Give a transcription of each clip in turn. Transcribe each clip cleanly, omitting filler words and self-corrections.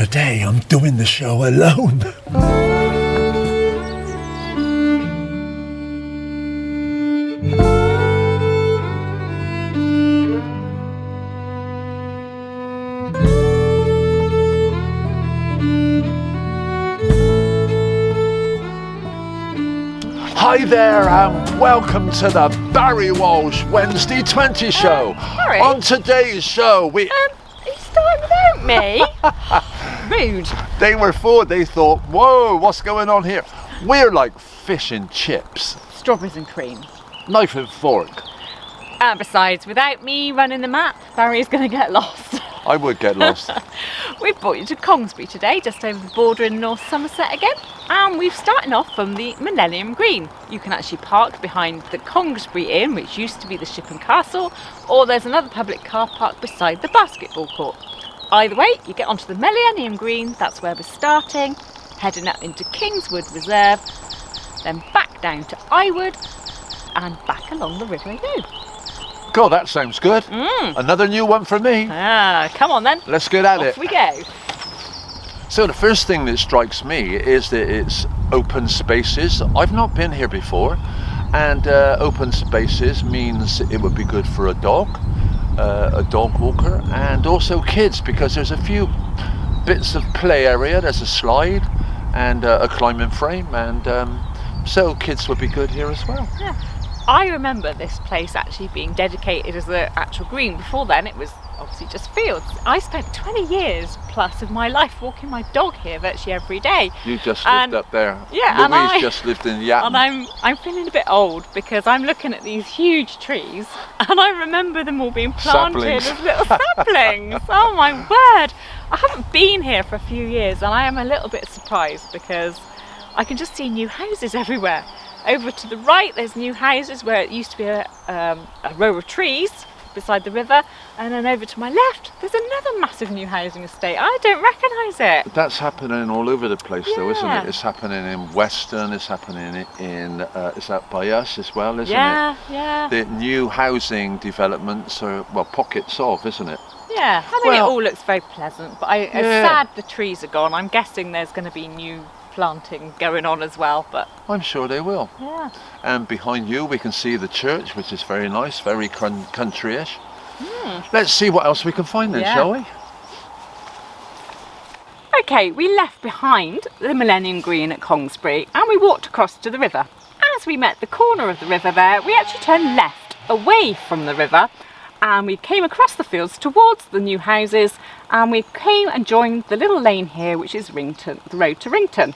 Today I'm doing the show alone. Hi there and welcome to the Barry Walsh Wednesday 20 show. Barry? On today's show we... You started without me? Rude. They were forward, they thought, whoa, what's going on here? We're like fish and chips. Strawberries and cream. Knife and fork. And besides, without me running the map, Barry's going to get lost. I would get lost. We've brought you to Congresbury today, just over the border in North Somerset again. And we've started off from the Millennium Green. You can actually park behind the Congresbury Inn, which used to be the Ship and Castle, or there's another public car park beside the basketball court. Either way, you get onto the Millennium Green, that's where we're starting, heading up into Kingswood Reserve, then back down to Iwood, and back along the river again. God, that sounds good. Another new one for me. Come on then. Let's get at it. Off we go. So the first thing that strikes me is that it's open spaces. I've not been here before, and open spaces means it would be good for a dog walker, and also kids, because there's a few bits of play area. There's a slide and a climbing frame, and so kids would be good here as well. Yeah. I remember this place actually being dedicated as an actual green. Before then it was obviously just fields. I spent 20 years plus of my life walking my dog here virtually every day. You just lived up there. Yeah, Louise just lived in Yatton. And I'm feeling a bit old because I'm looking at these huge trees and I remember them all being planted as little saplings. Oh my word. I haven't been here for a few years and I am a little bit surprised because I can just see new houses everywhere. Over to the right there's new houses where it used to be a row of trees beside the river, and then over to my left there's another massive new housing estate. I don't recognise it. That's happening all over the place though, isn't it? It's happening in Weston, it's happening in is that by us as well, isn't it? Yeah. The new housing developments are, well, pockets of, isn't it? Yeah, I mean it all looks very pleasant, but it's sad the trees are gone. I'm guessing there's going to be new planting going on as well, but I'm sure they will. Yeah. And behind you we can see the church, which is very nice, very country-ish. Let's see what else we can find then, shall we? Okay, we left behind the Millennium Green at Congresbury and we walked across to the river. As we met the corner of the river there, we actually turned left away from the river and we came across the fields towards the new houses, and we came and joined the little lane here, which is Rington, the road to Rington.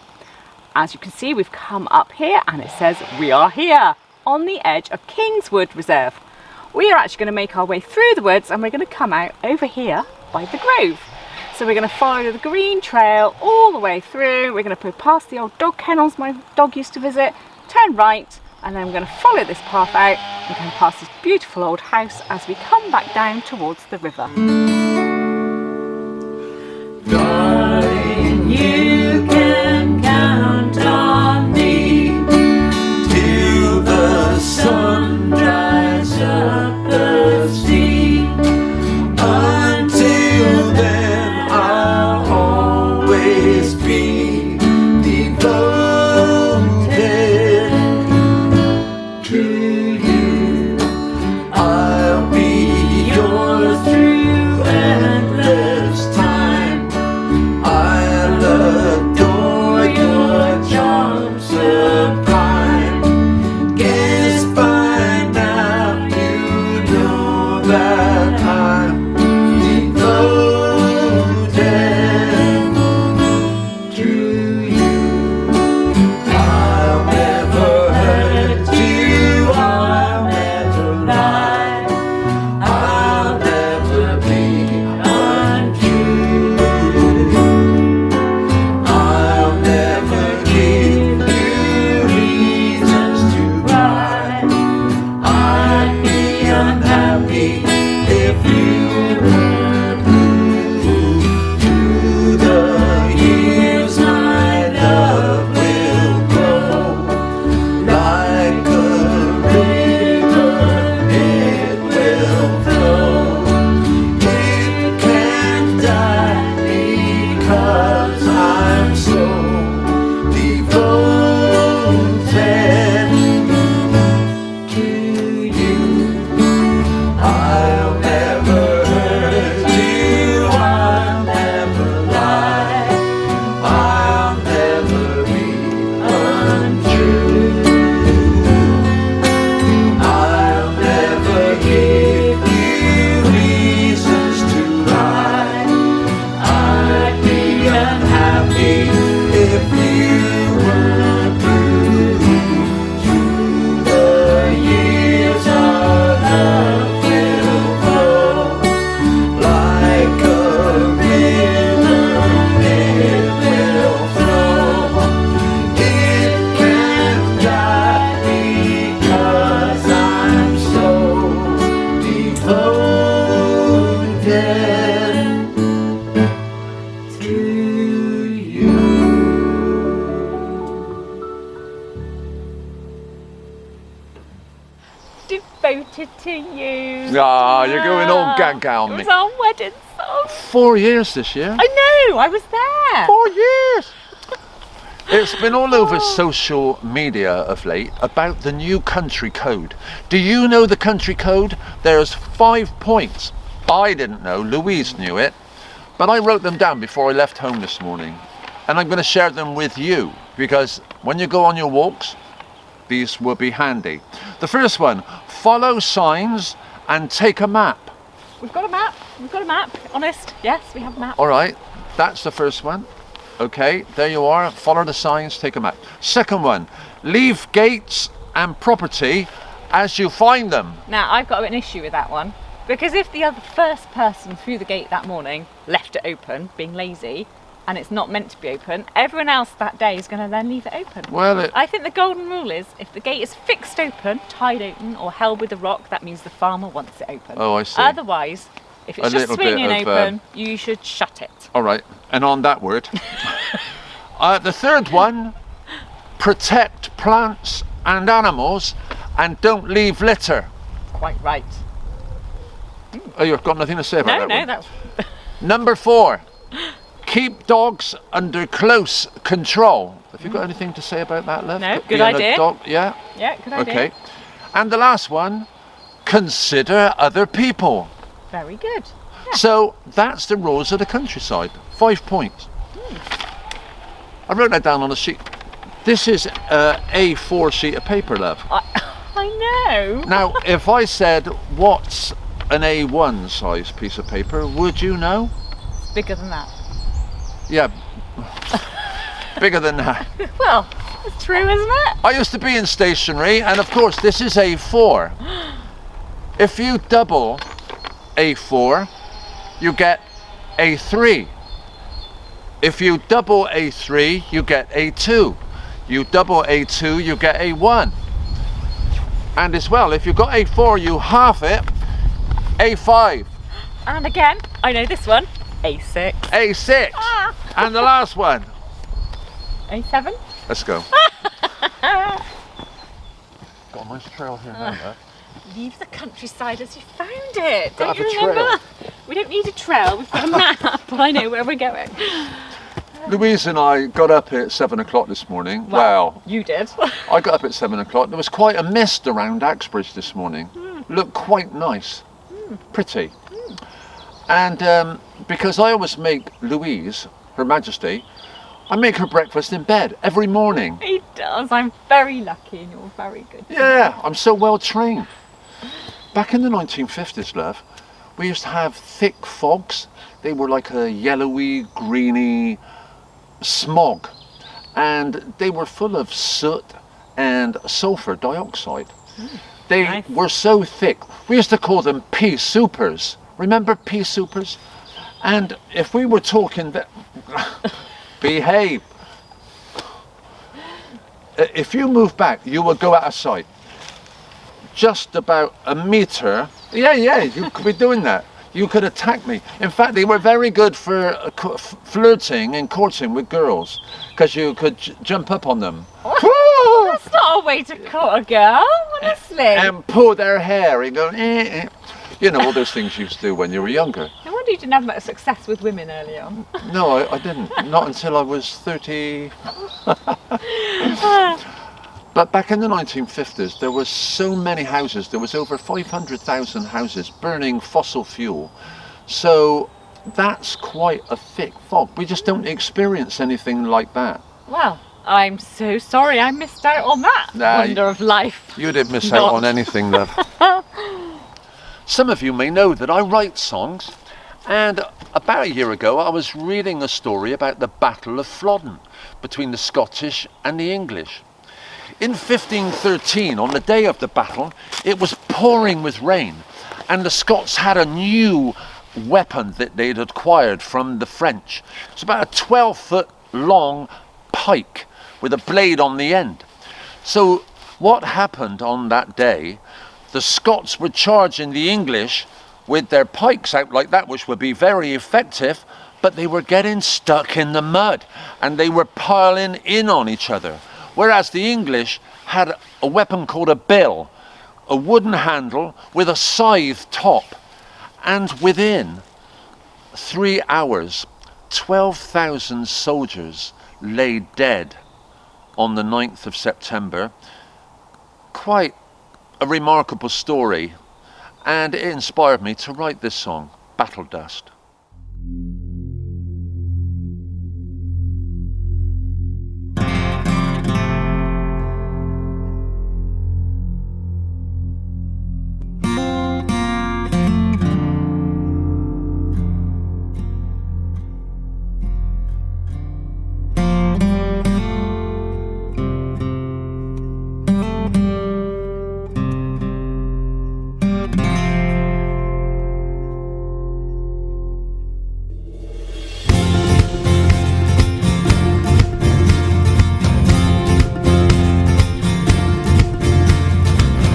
As you can see, we've come up here and it says we are here on the edge of Kingswood Reserve. We are actually going to make our way through the woods and we're going to come out over here by the grove. So we're going to follow the green trail all the way through. We're going to go past the old dog kennels my dog used to visit, turn right, and then we're going to follow this path out and go past this beautiful old house as we come back down towards the river. Darling, you can count on me till the sun dries up the sea. Until then, I'll always be devoted to you. I'll be yours through endless time. I'll adore your charm sublime. Guess by now you know that I'm devoted to you. I'll never hurt you, I'll never lie, I'll never be untrue. I'll never give you reasons to cry. I'd be unhappy if you were blue. Through the years my love will grow like a river, it will flow. It can't die because Ah, you're going all gaga on It me. was our wedding song. 4 years this year. I know, I was there. 4 years! It's been all over social media of late about the new country code. Do you know the country code? There's 5 points. I didn't know, Louise knew it, but I wrote them down before I left home this morning. And I'm going to share them with you, because when you go on your walks, these will be handy. The first one, follow signs and take a map. We've got a map. We've got a map. Honest. Yes, we have a map. All right, that's the first one. Okay, there you are. Follow the signs, take a map. Second one, leave gates and property as you find them. Now, I've got an issue with that one. Because if the first person through the gate that morning left it open, being lazy, and it's not meant to be open, everyone else that day is going to then leave it open. Well, I think the golden rule is, if the gate is fixed open, tied open, or held with a rock, that means the farmer wants it open. Oh, I see. Otherwise, if it's A just little bit swinging of, open, you should shut it. all right, and on that word. The third one, protect plants and animals and don't leave litter. Quite right. Oh, you've got nothing to say about No, that one? that's... Number 4, keep dogs under close control. Have you got anything to say about that, Lev? No, good Being a idea. dog, yeah? Yeah, good idea. Okay. And the last one, consider other people. Very good. So that's the rules of the countryside. 5 points. I wrote that down on a sheet. This is A4 sheet of paper, love. I know. Now, if I said, what's an A1 size piece of paper, would you know? It's bigger than that. Yeah, bigger than that. Well, it's true, isn't it? I used to be in stationery, and of course this is A4. If you double A4, you get A3. If you double A3, you get A2. You double A2, you get A1. And as well, if you've got A4, you half it, A5. And again, I know this one, A6. A6. Ah. And the last one. A7. Let's go. Got a nice trail here now, there. Leave the countryside as you found it. Gotta Don't you have a remember? We don't need a trail, we've got a map. I know where we're going. Louise and I got up at 7 o'clock this morning. Well, you did. I got up at 7 o'clock. There was quite a mist around Axbridge this morning. Looked quite nice. Pretty. And because I always make Louise, Her Majesty, I make her breakfast in bed every morning. He does. I'm very lucky and you're very good. Yeah, I'm so well trained. Back in the 1950s, love, we used to have thick fogs. They were like a yellowy, greeny smog. And they were full of soot and sulfur dioxide. They Nice. were so thick. We used to call them pea soupers. Remember pea soupers? And if we were talking that, behave. If you move back, you will go out of sight. Just about a meter. Yeah, you could be doing that. You could attack me. In fact, they were very good for flirting and courting with girls, because you could jump up on them. Woo! That's not a way to court a girl, honestly. And pull their hair and go, eh. You know, all those things you used to do when you were younger. No wonder you didn't have much success with women early on. No, I didn't. Not until I was 30. But back in the 1950s, there were so many houses. There was over 500,000 houses burning fossil fuel. So that's quite a thick fog. We just don't experience anything like that. Well, I'm so sorry I missed out on that wonder of life. You didn't miss out on anything, love. Some of you may know that I write songs, and about a year ago I was reading a story about the Battle of Flodden between the Scottish and the English. In 1513, on the day of the battle, it was pouring with rain, and the Scots had a new weapon that they'd acquired from the French. It's about a 12-foot long pike with a blade on the end. So what happened on that day, the Scots were charging the English with their pikes out like that, which would be very effective, but they were getting stuck in the mud and they were piling in on each other. Whereas the English had a weapon called a bill, a wooden handle with a scythe top, and within 3 hours, 12,000 soldiers lay dead on the 9th of September. Quite a remarkable story, and it inspired me to write this song, Battle Dust.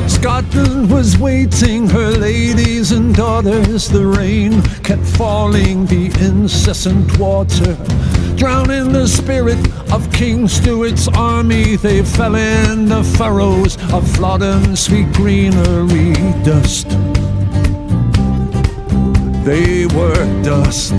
Scotland was waiting, her ladies and daughters. The rain kept falling, the incessant water, drowning the spirit of King Stuart's army. They fell in the furrows of Flodden, sweet greenery dust. They were dust.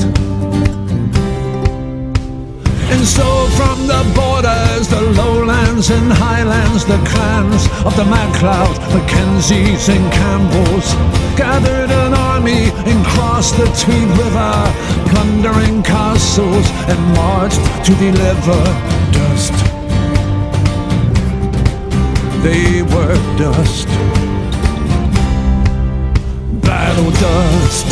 And so from the borders, the lowlands and highlands, the clans of the MacLeod, Mackenzies and Campbells gathered an army and crossed the Tweed River, plundering castles and marched to deliver dust. They were dust. Battle dust.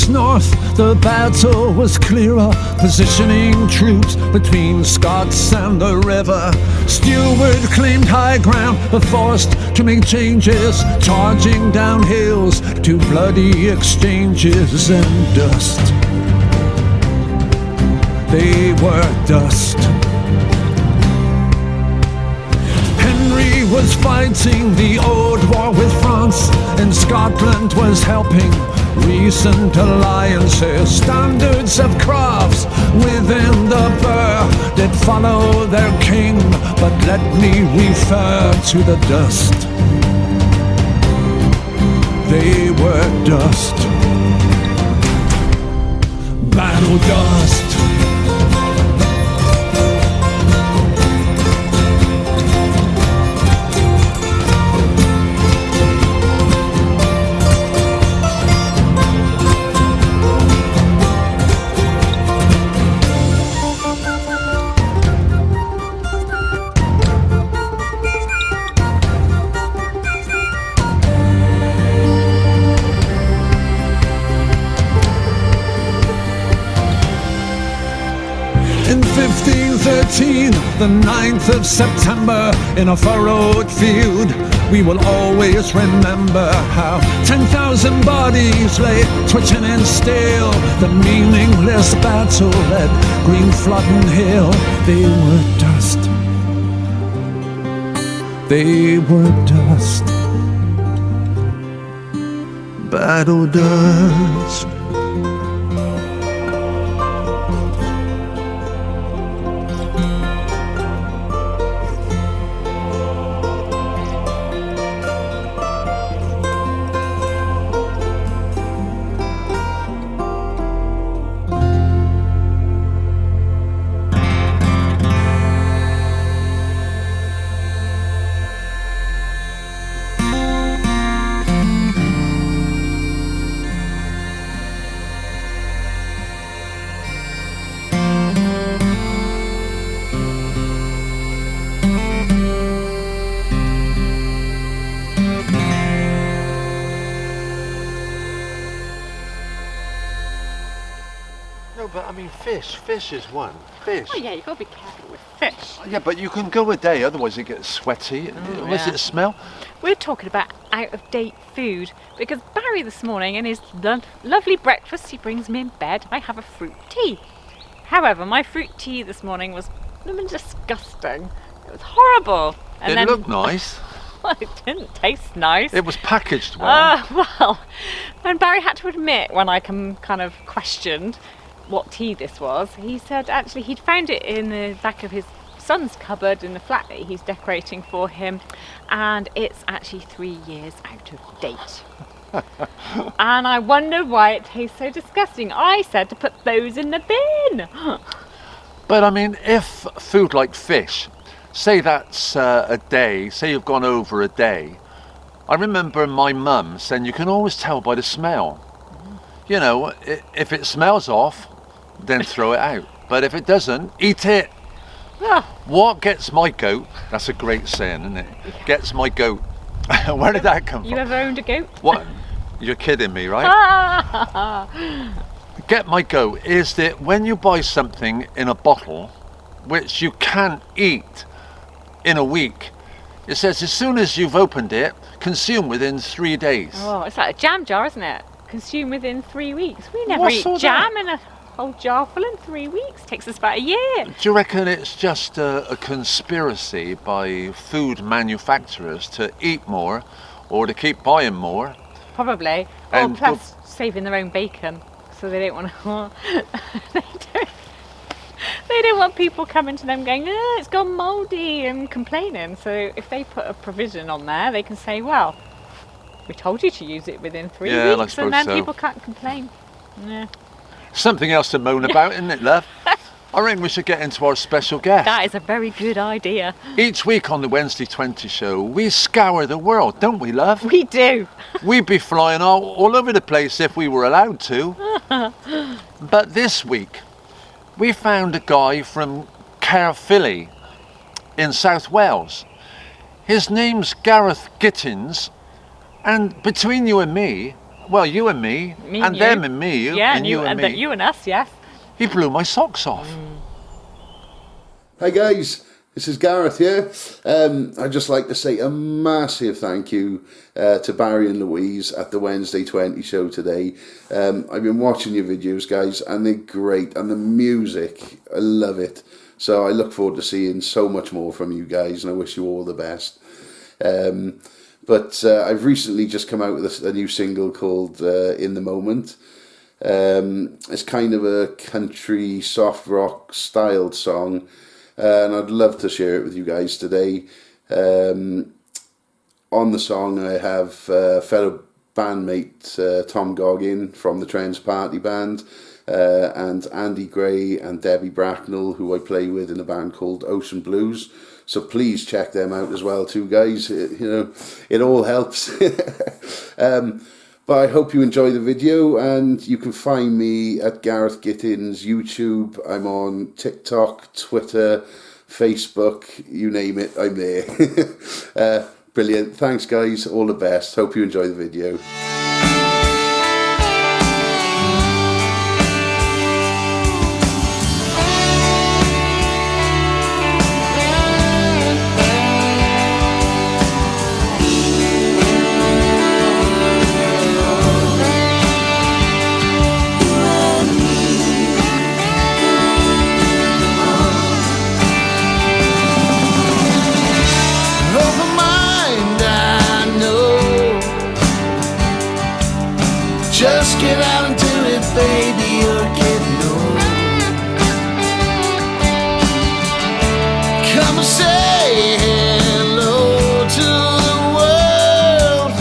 North, the battle was clearer, positioning troops between Scots and the river. Stewart claimed high ground, but forced to make changes, charging down hills to bloody exchanges and dust. They were dust. Henry was fighting the old war with France, and Scotland was helping recent alliances. Standards of crafts within the burr did follow their king, but let me refer to the dust. They were dust. Battle dust. In 1513, the 9th of September, in a furrowed field, we will always remember how 10,000 bodies lay twitching in steel. The meaningless battle at Green Flodden Hill. They were dust. They were dust. Battle dust. No, but I mean fish is one. Fish. Oh yeah, you've got to be careful with fish. Yeah, but you can go a day, otherwise it gets sweaty. Was yeah. it smell? We're talking about out-of-date food because Barry this morning in his lovely breakfast he brings me in bed, I have a fruit tea. However, my fruit tea this morning was disgusting. It was horrible. And It looked nice. It didn't taste nice. It was packaged well. Well, and Barry had to admit, when I kind of questioned what tea this was, he said actually he'd found it in the back of his son's cupboard in the flat that he's decorating for him, and it's actually 3 years out of date. And I wondered why it tastes so disgusting. I said to put those in the bin. But I mean, if food like fish, say that's a day, say you've gone over a day, I remember my mum saying you can always tell by the smell. You know, if it smells off, then throw it out. But if it doesn't, eat it. What gets my goat, that's a great saying, isn't it? Gets my goat. Where did that come from? You ever owned a goat? What? You're kidding me, right? Get my goat is that when you buy something in a bottle, which you can't eat in a week, it says as soon as you've opened it, consume within 3 days. Oh, it's like a jam jar, isn't it? Consume within 3 weeks. We never What's eat all jam that? in a whole jar full in 3 weeks. Takes us about a year. Do you reckon it's just a conspiracy by food manufacturers to eat more or to keep buying more? Probably. And Or plus saving their own bacon, so they don't want to. They don't want people coming to them going, oh, it's gone mouldy, and complaining. So if they put a provision on there, they can say, well, we told you to use it within 3 Yeah, I weeks, suppose and then so. people can't complain. Yeah. Something else to moan about, isn't it, love? I reckon we should get into our special guest. That is a very good idea. Each week on the Wednesday 20 show, we scour the world, don't we, love? We do. We'd be flying all over the place if we were allowed to. But this week, we found a guy from Caerphilly in South Wales. His name's Gareth Gittins, and between you and me, well, you and me and you. them and me, Yeah, and you and me, you and us, yes. he blew my socks off. Hi guys, this is Gareth here. I'd just like to say a massive thank you to Barry and Louise at the Wednesday 20 show today. I've been watching your videos, guys, and they're great, and the music, I love it. So I look forward to seeing so much more from you guys, and I wish you all the best. But I've recently just come out with a new single called In the Moment. It's kind of a country soft rock styled song, and I'd love to share it with you guys today. On the song I have fellow bandmate Tom Goggin from the Trends Party Band, and Andy Gray and Debbie Bracknell, who I play with in a band called Ocean Blues. So please check them out as well too, guys. It all helps. But I hope you enjoy the video, and you can find me at Gareth Gittins YouTube. I'm on TikTok, Twitter, Facebook, you name it, I'm there. Brilliant. Thanks, guys. All the best. Hope you enjoy the video. Just get out and do it, baby, you're getting old. Come and say hello to the world.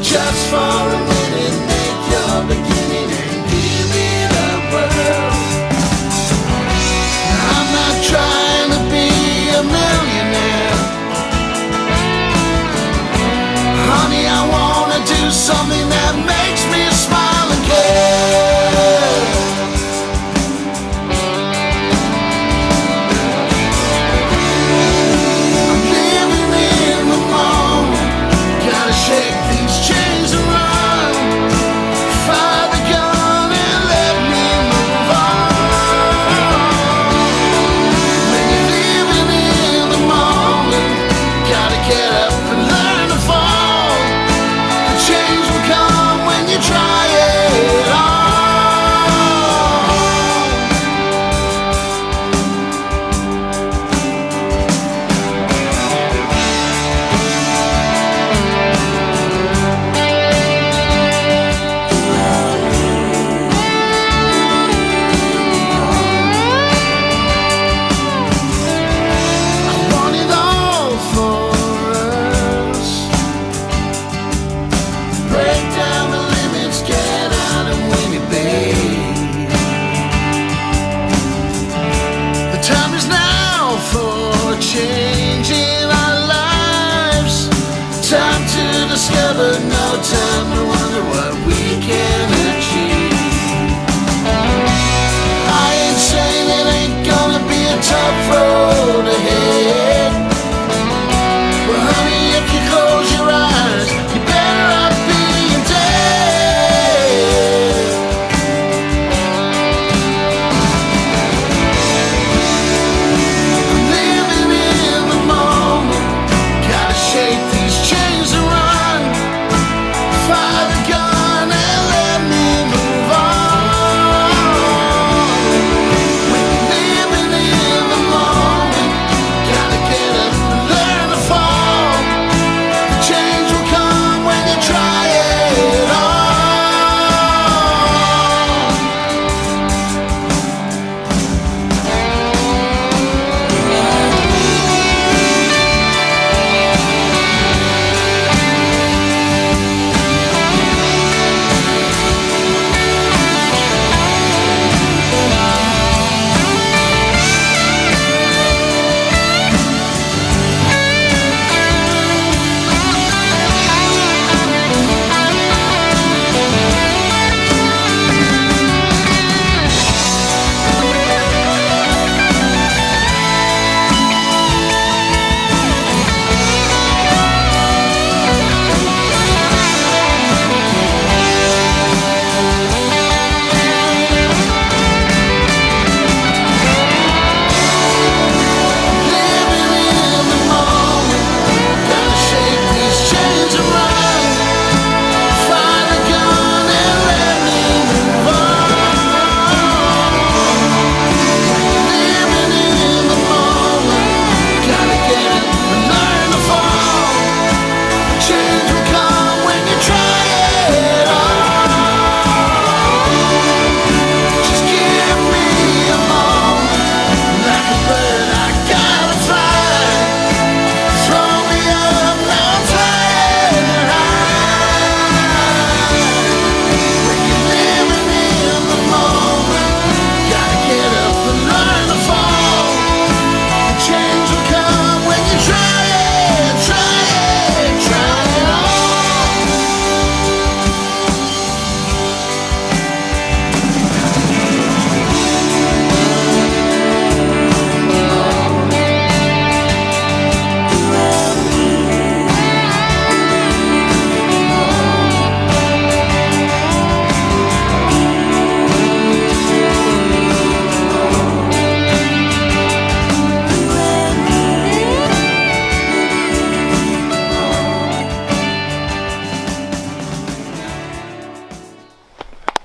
Just for a minute, make your beginning and give it a whirl. I'm not trying to be a millionaire, honey, I wanna do something that makes me smile and care.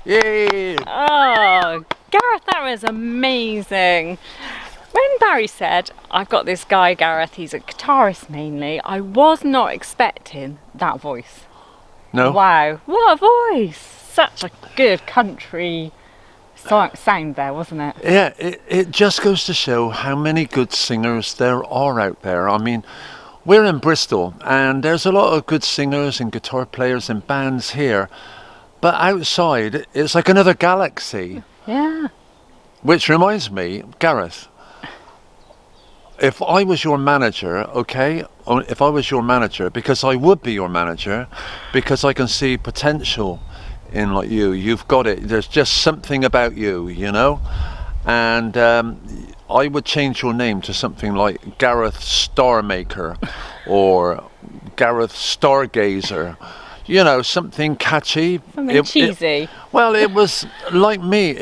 Yay! Oh, Gareth, that was amazing. When Barry said, I've got this guy, Gareth, he's a guitarist mainly, I was not expecting that voice. No? Wow, what a voice! Such a good country sound there, wasn't it? Yeah, it just goes to show how many good singers there are out there. I mean, we're in Bristol and there's a lot of good singers and guitar players and bands here. But outside, it's like another galaxy. Yeah. Which reminds me, Gareth, if I was your manager, okay, if I was your manager, because I would be your manager, because I can see potential in like you've got it, there's just something about you, you know, and I would change your name to something like Gareth Starmaker or Gareth Stargazer, you know, something catchy. Something cheesy. Well, it was like me.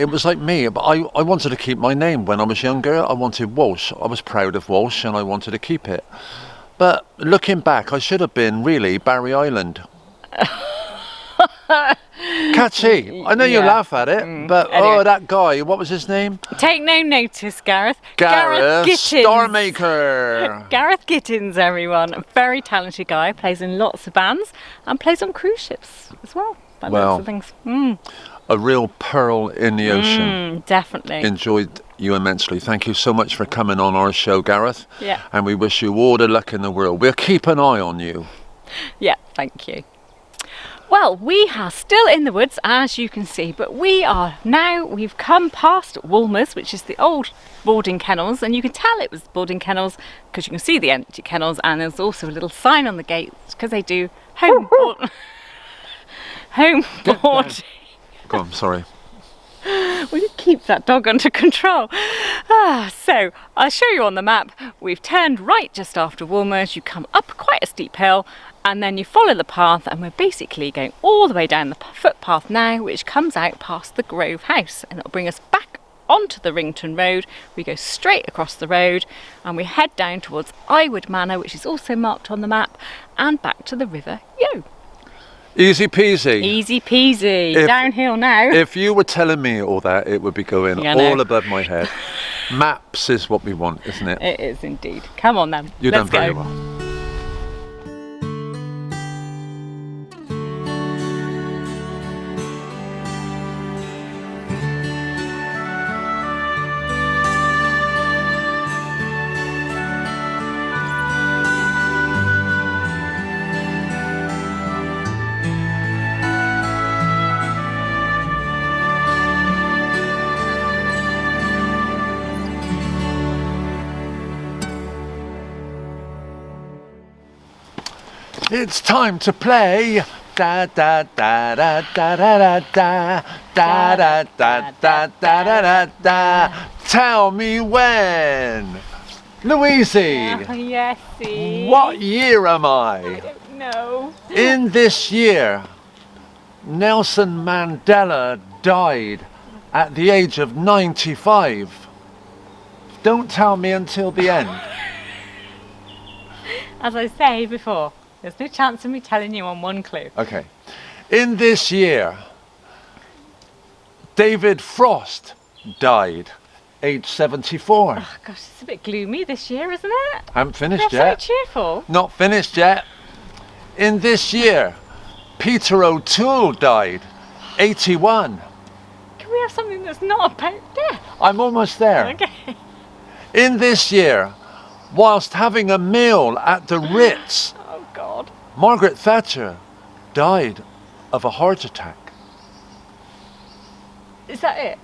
But I wanted to keep my name when I was younger. I wanted Walsh. I was proud of Walsh and I wanted to keep it. But looking back, I should have been really Barry Island. Catchy. I know you Yeah. laugh at it, but anyway. oh, that guy, what was his name? Take no notice, Gareth. Gareth Gittins. Starmaker. Gareth Gittins, everyone. A very talented guy, plays in lots of bands and plays on cruise ships as well. By Well, lots of things. A real pearl in the ocean. Definitely. Enjoyed you immensely. Thank you so much for coming on our show, Gareth. Yeah. And we wish you all the luck in the world. We'll keep an eye on you. Yeah, thank you. Well, we are still in the woods, as you can see, but we've come past Woolmer's, which is the old boarding kennels, and you can tell it was boarding kennels because you can see the empty kennels, and there's also a little sign on the gate because they do home boarding. Go on, sorry. Will you keep that dog under control? So I'll show you on the map. We've turned right just after Woolmer's. You come up quite a steep hill and then you follow the path, and we're basically going all the way down the footpath now, which comes out past the Grove House, and it'll bring us back onto the Rington Road. We go straight across the road and we head down towards Iwood Manor, which is also marked on the map, and back to the River Yo. Easy peasy. Easy peasy. If- Downhill now. If you were telling me all that, it would be going Yeah, I know. all above my head. Maps is what we want, isn't it? It is indeed. Come on then. You've Let's done very go. well. It's time to play. Da da da da da da da da da da da da da da da. Tell me when, Louise. Yes, see. What year am I I? don't know. In this year, Nelson Mandela died at the age of 95. Don't tell me until the end. As I say before, there's no chance of me telling you on one clue. Okay. In this year, David Frost died, age 74. Oh gosh, it's a bit gloomy this year, isn't it? Haven't finished They're yet. so cheerful. Not finished yet. In this year, Peter O'Toole died, 81. Can we have something that's not about death? I'm almost there. Okay. In this year, whilst having a meal at the Ritz, Oh God. Margaret Thatcher died of a heart attack. Is that it?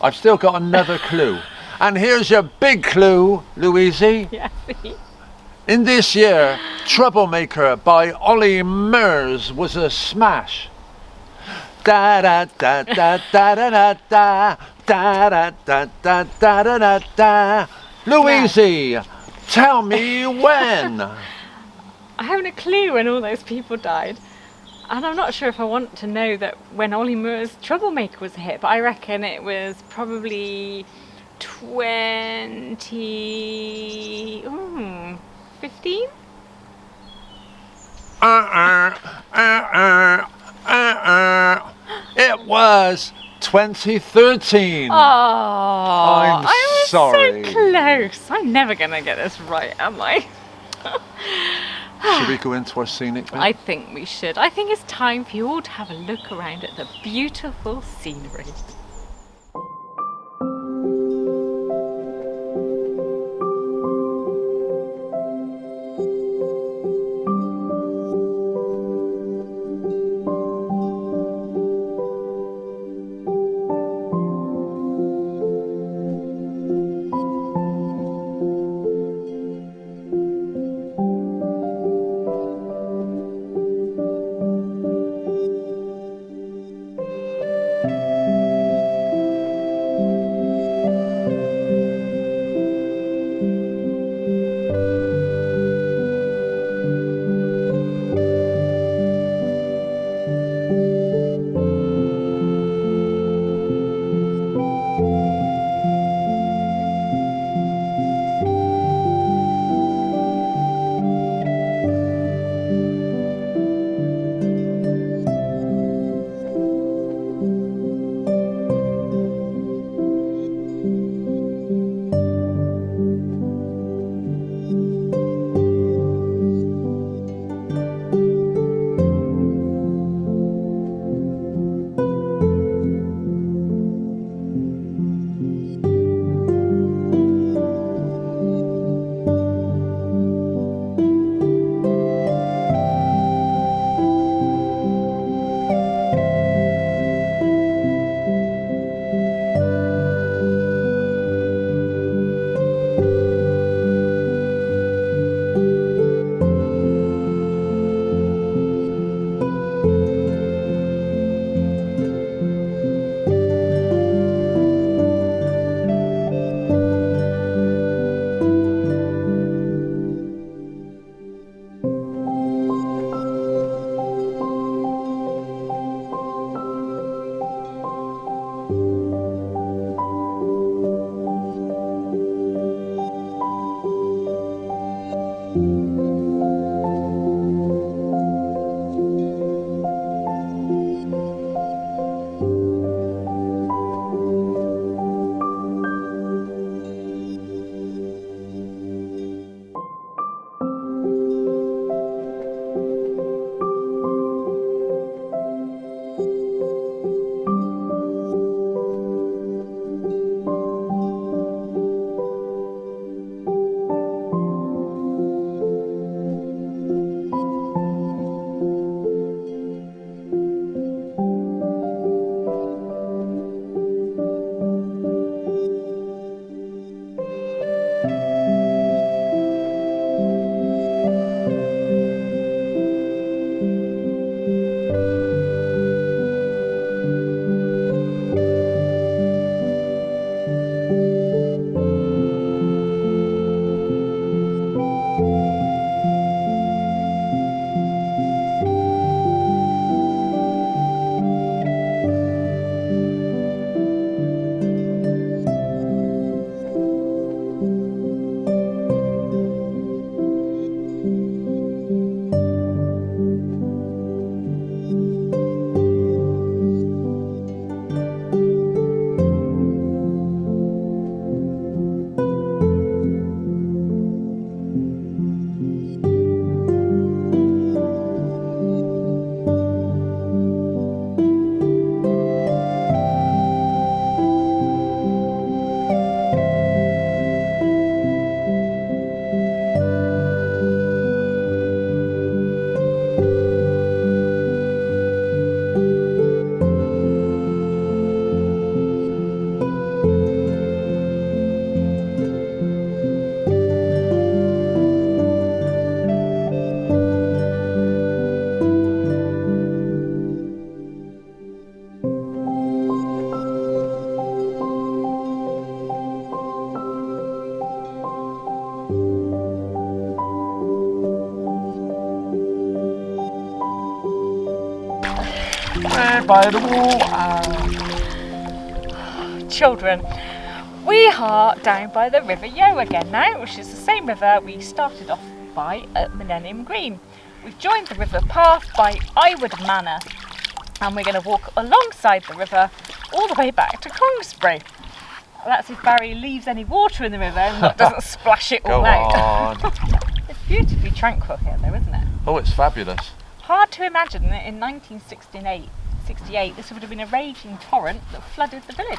I've still got another clue. And here's your big clue, Louise. Yeah. See? In this year, Troublemaker by Ollie Murs was a smash. Da da da da da da da da da da da da da da da. Louise, tell me when. I haven't a clue when all those people died. And I'm not sure if I want to know that when Ollie Moore's Troublemaker was a hit, but I reckon it was probably 15? It was 2013. Oh, I was sorry. so close. I'm never going to get this right, am I? Should we go into our scenic bit? I think we should. I think it's time for you all to have a look around at the beautiful scenery. by the water. Children, we are down by the River Yo again now, which is the same river we started off by at Millennium Green. We've joined the river path by Iwood Manor, and we're going to walk alongside the river all the way back to Congresbury. That's if Barry leaves any water in the river and doesn't splash it all Go out. on. It's beautifully tranquil here though, isn't it? Oh, it's fabulous. Hard to imagine that in 1968 this would have been a raging torrent that flooded the village.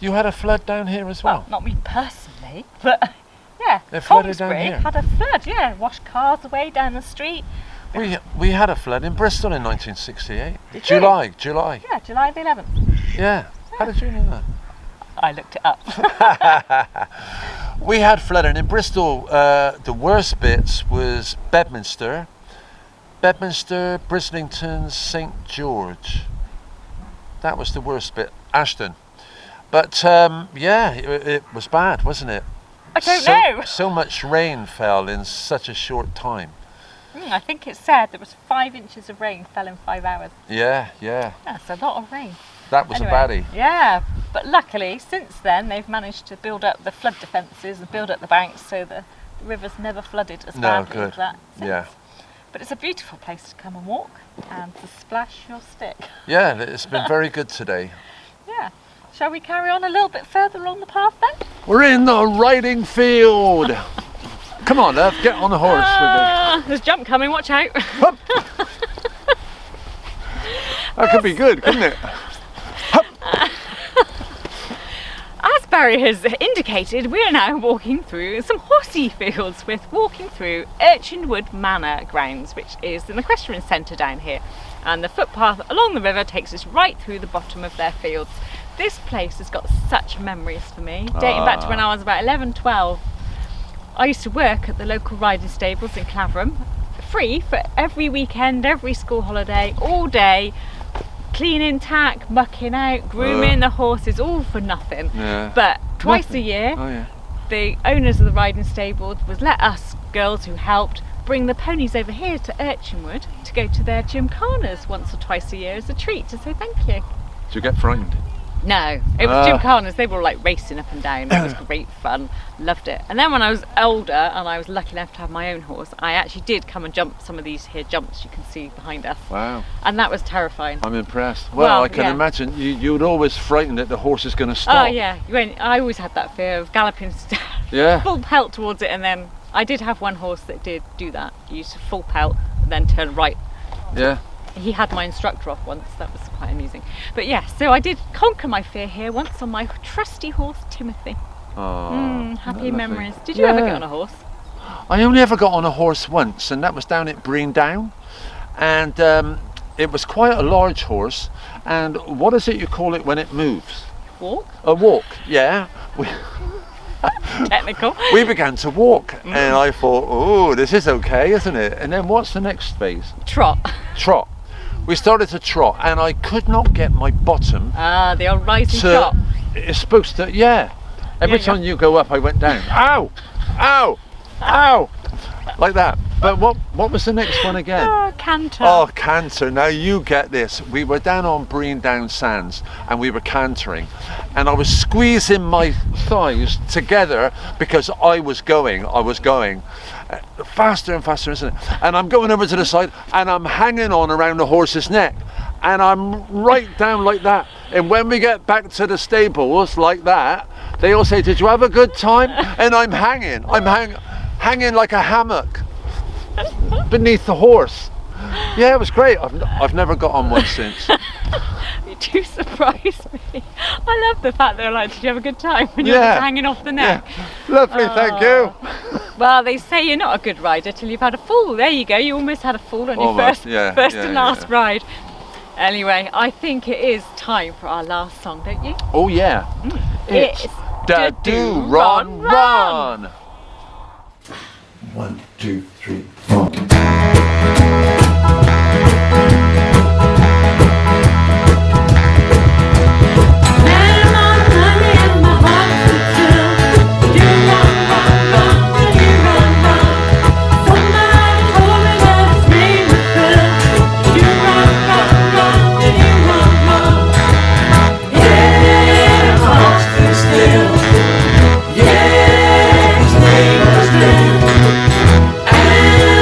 You had a flood down here as well? Well, not me personally, but yeah, It flooded down Congresbury here? had a flood, yeah, washed cars away down the street. We had a flood in Bristol in 1968. Did you? July. Yeah, July the 11th. Yeah. How did you know that? I looked it up. We had flooding in Bristol. The worst bits was Bedminster, Brislington, St George. That was the worst bit. Ashton. But yeah, it was bad, wasn't it? I don't know. So much rain fell in such a short time. I think it said there was 5 inches of rain fell in 5 hours. Yeah. That's a lot of rain. That was Anyway, a baddie. Yeah, but luckily since then they've managed to build up the flood defences and build up the banks so the river's never flooded as badly good. as that since. Yeah. But it's a beautiful place to come and walk and to splash your stick. Yeah, it's been very good today. Yeah. Shall we carry on a little bit further along the path then? We're in the riding field. Come on, love, get on the horse with There's jump coming, watch out. me. That could be good, couldn't it? As Barry has indicated, we are now walking through some horsey fields. We're walking through Urchinwood Manor grounds, which is an equestrian centre down here. And the footpath along the river takes us right through the bottom of their fields. This place has got such memories for me, dating back to when I was about 11, 12. I used to work at the local riding stables in Clavering, free for every weekend, every school holiday, all day, cleaning tack, mucking out, grooming the horses, all for nothing. Yeah. But twice a year, Oh yeah. the owners of the riding stables would let us girls who helped bring the ponies over here to Urchinwood to go to their gymkhanas once or twice a year as a treat to say thank you. Did you get frightened? No, it was gymkhanas. They were like racing up and down. It was great fun. Loved it. And then when I was older and I was lucky enough to have my own horse, I actually did come and jump some of these here jumps you can see behind us. Wow. And that was terrifying. I'm impressed. Well, I can yeah. imagine you'd always frightened that the horse is going to stop. Oh yeah, I always had that fear of galloping Yeah. full pelt towards it, and then I did have one horse that did do that. He used to full pelt and then turn right. Yeah. He had my instructor off once. That was quite amusing. But yeah, so I did conquer my fear here once on my trusty horse Timothy. Oh. Happy lovely. memories. Did you ever Yeah. get on a horse? I only ever got on a horse once, and that was down at Breen Down, and it was quite a large horse. And what is it you call it when it moves? Walk? A walk. Yeah. Technical. We began to walk, and I thought, oh, this is okay, isn't it? And then what's the next phase? Trot. Trot. We started to trot, and I could not get my bottom Ah, the old rising to. trot. It's supposed to, yeah. Every Yeah, time you go up, I went down. Ow! Ow! Ow! Like that. But what was the next one again? Oh, canter. Oh, canter. Now you get this. We were down on Breen Down Sands and we were cantering, and I was squeezing my thighs together because I was going faster and faster, isn't it? And I'm going over to the side and I'm hanging on around the horse's neck, and I'm right down like that. And when we get back to the stables like that, they all say, "Did you have a good time?" And I'm hanging like a hammock beneath the horse. Yeah, it was great. I've never got on one since. You do surprise me. I love the fact they're like, did you have a good time when you're just hanging off the neck? Yeah. Lovely, thank you. Well, they say you're not a good rider till you've had a fall. There you go. You almost had a fall on your Almost, first yeah, and last yeah. ride. Anyway, I think it is time for our last song, don't you? Oh yeah. It's Da Do Run Run. 1, 2, 3, 4. Yeah, his name was Bill. And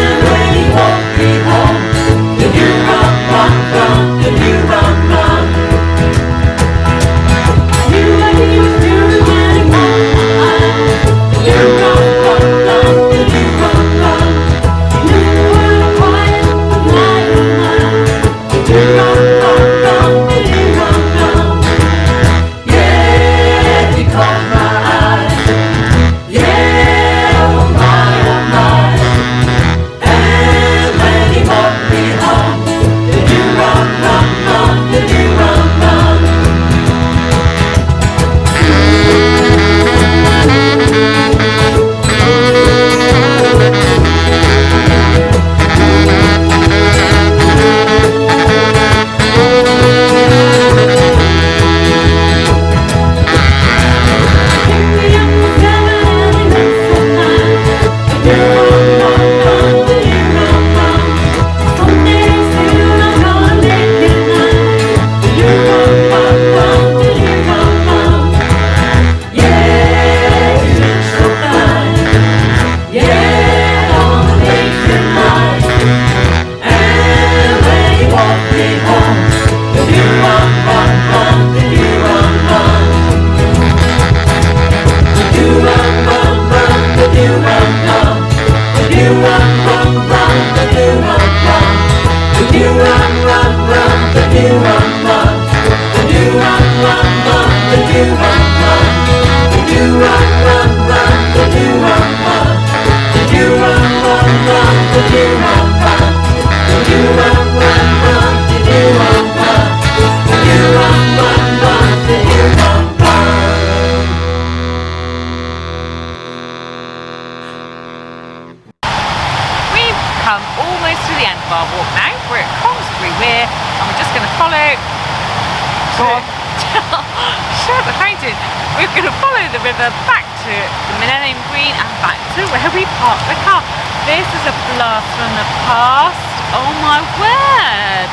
decided we're going to follow the river back to the Millennium Green and back to where we parked the car. This is a blast from the past. Oh my word!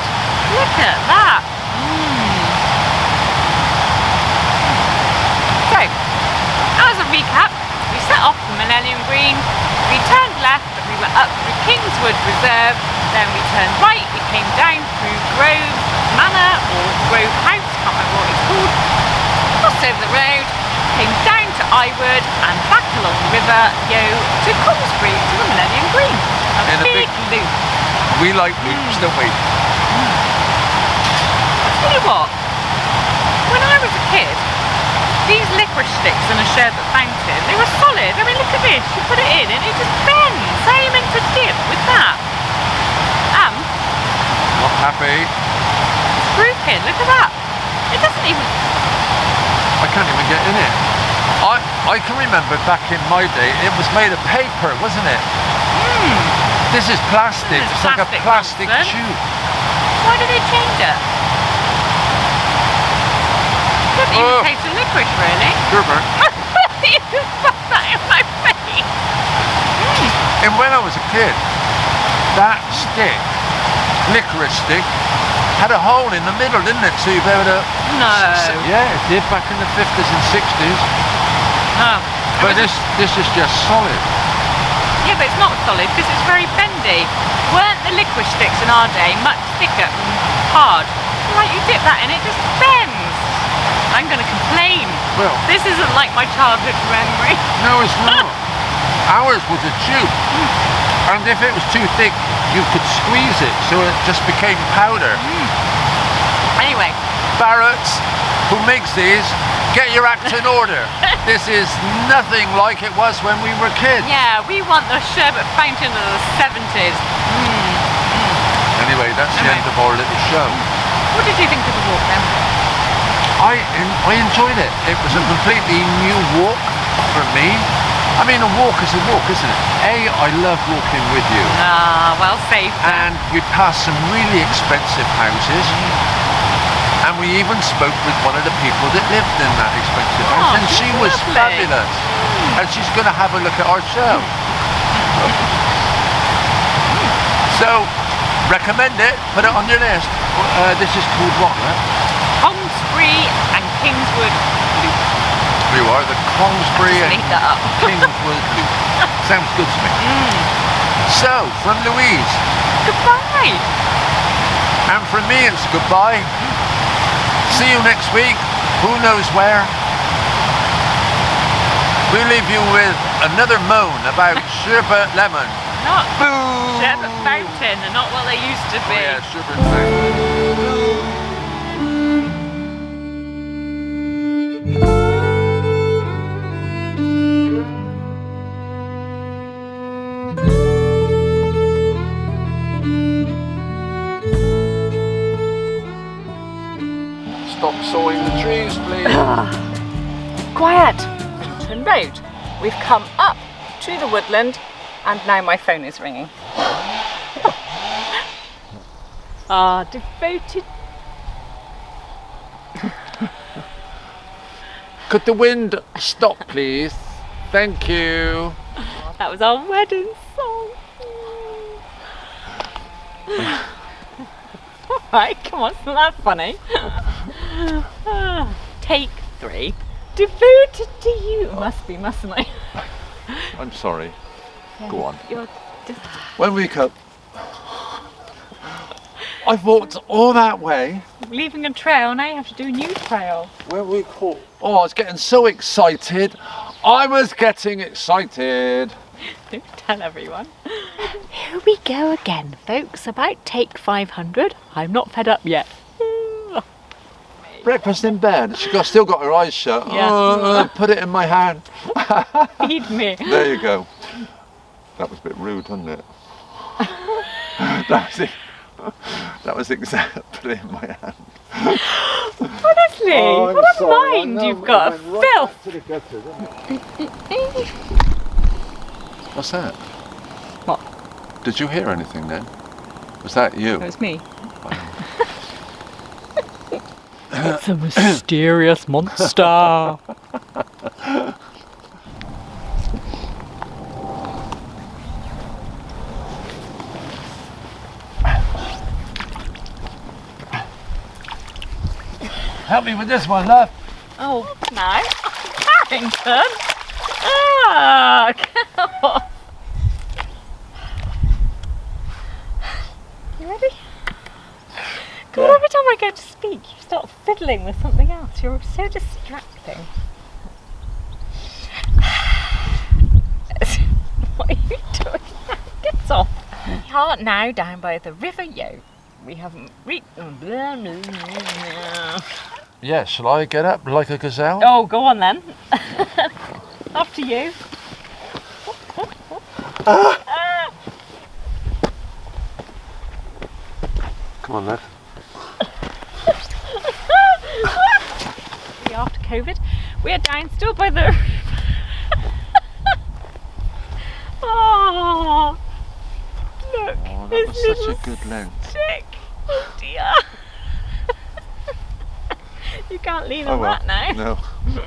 Look at that. So, as a recap, we set off from Millennium Green, we turned left, we were up through Kingswood Reserve, then we turned right, we came down through Grove Manor or Grove House, can't remember what it's called, crossed over the road, came down to Iwood and back along the river, to Congresbury to the Millennium Green. A big loop. We like loops, don't we? I'll tell you what, when I was a kid, these licorice sticks in a Sherbet fountain, they were solid. I mean, look at this, you put it in and it just bends. How are you meant to dip with that? Not happy. Screw pin, look at that. It doesn't even... I can't even get in it. I can remember back in my day, it was made of paper, wasn't it? This is plastic. This is it's like a plastic nonsense. tube. Why did they change it? It doesn't even taste of licorice, really. Sherbet. You just put that in my face. And when I was a kid, that stick, licorice stick, had a hole in the middle, didn't it? So you better... No. Yeah, it did back in the 50s and 60s. Oh. But this is just solid. Yeah, but it's not solid because it's very bendy. Weren't the licorice sticks in our day much thicker and hard? Like you dip that in, it just bends. I'm going to complain. Well, This isn't like my childhood memory. no, it's not. Ours was a tube. And if it was too thick, you could squeeze it so it just became powder. Anyway, Barrett, who makes these, get your act in order. This is nothing like it was when we were kids. yeah, we want the Sherbet fountain of the 70s. Anyway, that's the end of our little show. What did you think of the walk then? I enjoyed it. It was a completely new walk for me. I mean, a walk is a walk, isn't it? I love walking with you. Ah, well saved. And we'd pass some really expensive houses. And we even spoke with one of the people that lived in that expensive house. And she was lovely. fabulous. And she's going to have a look at our show. So, recommend it. Put it on your list. This is called what, right? Congresbury and Kingswood Loop. You are the Congresbury and Made that up. Kingswood Loop. Sounds good to me. So, from Louise, Goodbye. and from me it's goodbye. See you next week. Who knows where? We'll leave you with another moan about Sherbet Lemon. Not Boo! Sherbet fountain, and not what they used to be. Oh yeah, Sherbet Lemon. Stop sawing the trees, please. Quiet. Turn road. We've come up to the woodland, and now my phone is ringing. Devoted. Could the wind stop, please? Thank you. That was our wedding song. Alright, come on, isn't that funny? Take 3. Devoted to you. Must be, mustn't I? I'm sorry. Go on. You're just... When we come, I've walked all that way. leaving a trail, now you have to do a new trail. Where we caught. Oh, I was getting so excited. I was getting excited. Don't tell everyone. Here we go again, folks, about take 500. I'm not fed up yet. Breakfast in bed. She still got her eyes shut. Yeah. Oh, put it in my hand. Feed me. There you go. That was a bit rude, wasn't it? That was exact. Put it in my hand. Honestly, Oh, what a sorry. I mind know, you've got. it went right Filth. back to the gutter, didn't it? What's that? What? Did you hear anything then? Was that you? It was me. It's a mysterious monster. Help me with this one, love. Oh, no. Harrington. Ah, come on. You ready? God, every time I go to speak, you start fiddling with something else. You're so distracting. What are you doing? Get off. We are now down by the River Yo. We haven't reached. Yeah, shall I get up like a gazelle? Oh, go on then. After you. Come on, love. After COVID, we are down still by the. Oh, look, Oh, that his was such little a good length. stick. Oh dear. You can't lean on Oh well, that now. no.